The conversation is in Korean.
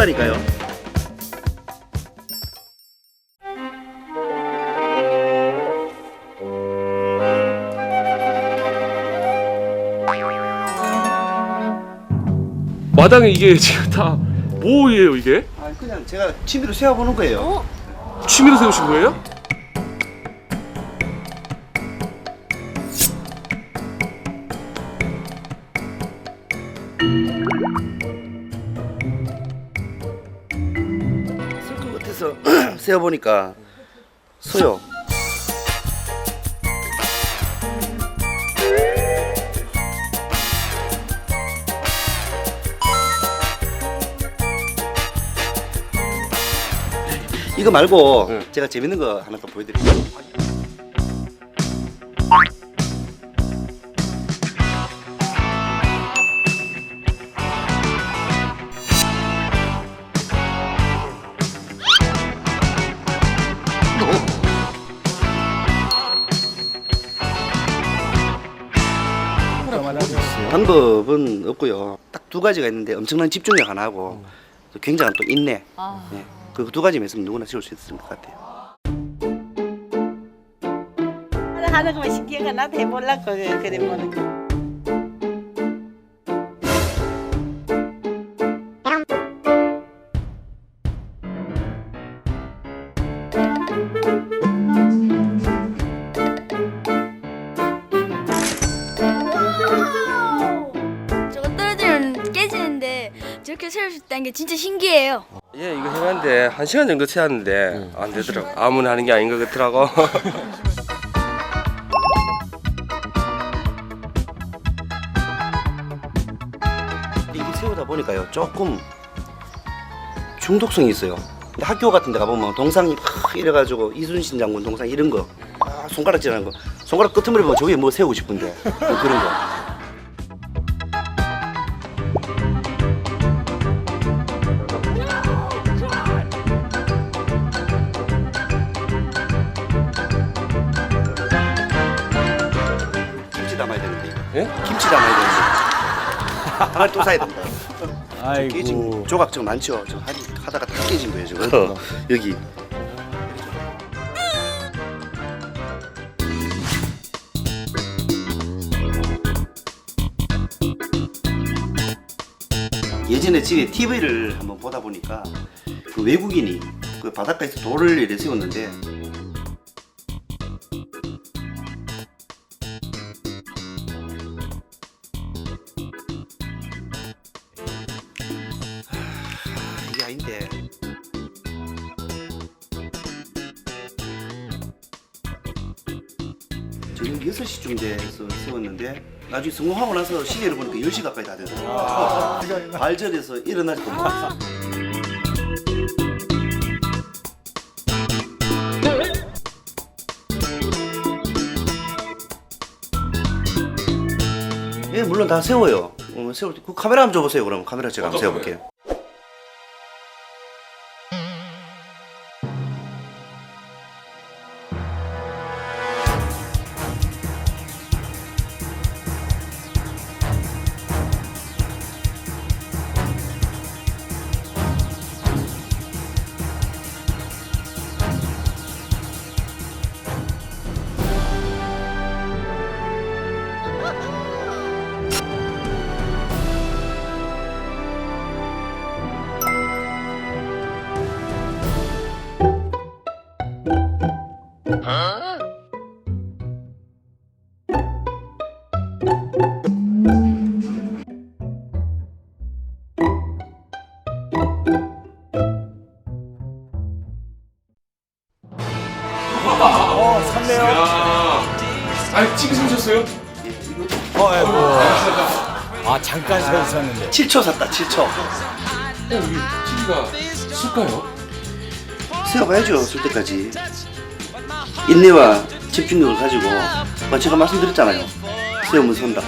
된다니까요. 마당에 이게 지금 다 뭐예요 이게? 아, 그냥 제가 취미로 세워보는 거예요. 취미로 세우신 거예요? 쓸 것 같아서 세워보니까 서요. 이거 말고 네. 제가 재밌는 거 하나 더 보여드릴게요. 방법은 없고요. 딱 두 가지가 있는데 엄청난 집중력 하나 하고 또 굉장한 또 인내. 네. 그 두 가지만 있으면 누구나 세울 수 있을 것 같아요. 하는 거만 신기해가 나도 해보려고 그래 뭐는. 저거 떨어지면 깨지는데 저렇게 세울 수 있다는 게 진짜 신기해요. 예, 이거 해봤는데 1시간 정도 세웠는데 안 되더라고. 아무나 하는 게 아닌 것 같더라고. 이게 세우다 보니까요 조금 중독성이 있어요. 근데 학교 같은 데 가보면 동상이 막 이래가지고 이순신 장군 동상 이런 거 손가락질하는 거 손가락 끄트머리 보면 저게 뭐 세우고 싶은데 뭐 그런 거. 김치 담아야 되는데 이거. 예? 김치 담아야 되는데 하나 또 사야 된다. 아이고. 깨진 조각 좀 많죠. 저 하다가 다 깨진 거예요 지금. 여기. 예전에 집에 TV를 한번 보다 보니까 그 외국인이 그 바닷가에서 돌을 이렇게 세웠는데 이게 아닌데 저녁 6시쯤 돼서 세웠는데 나중에 성공하고 나서 시계를 보니까 10시 가까이 다 되더라고요. 발전해서 일어나지도 못했어요. 예, 물론 다 세워요. 세울 때 그 카메라 한번 줘보세요. 그럼 카메라 제가 한번 세워볼게요. 샀네요. 아니 찍으셨어요? 아이고. 아, 잠깐 세우셨는데. 7초 샀다. 7초. 이게 TV가 쓸까요? 세워봐야죠. 쓸 때까지. 인내와 집중력을 가지고 제가 말씀드렸잖아요. 세우면 선다.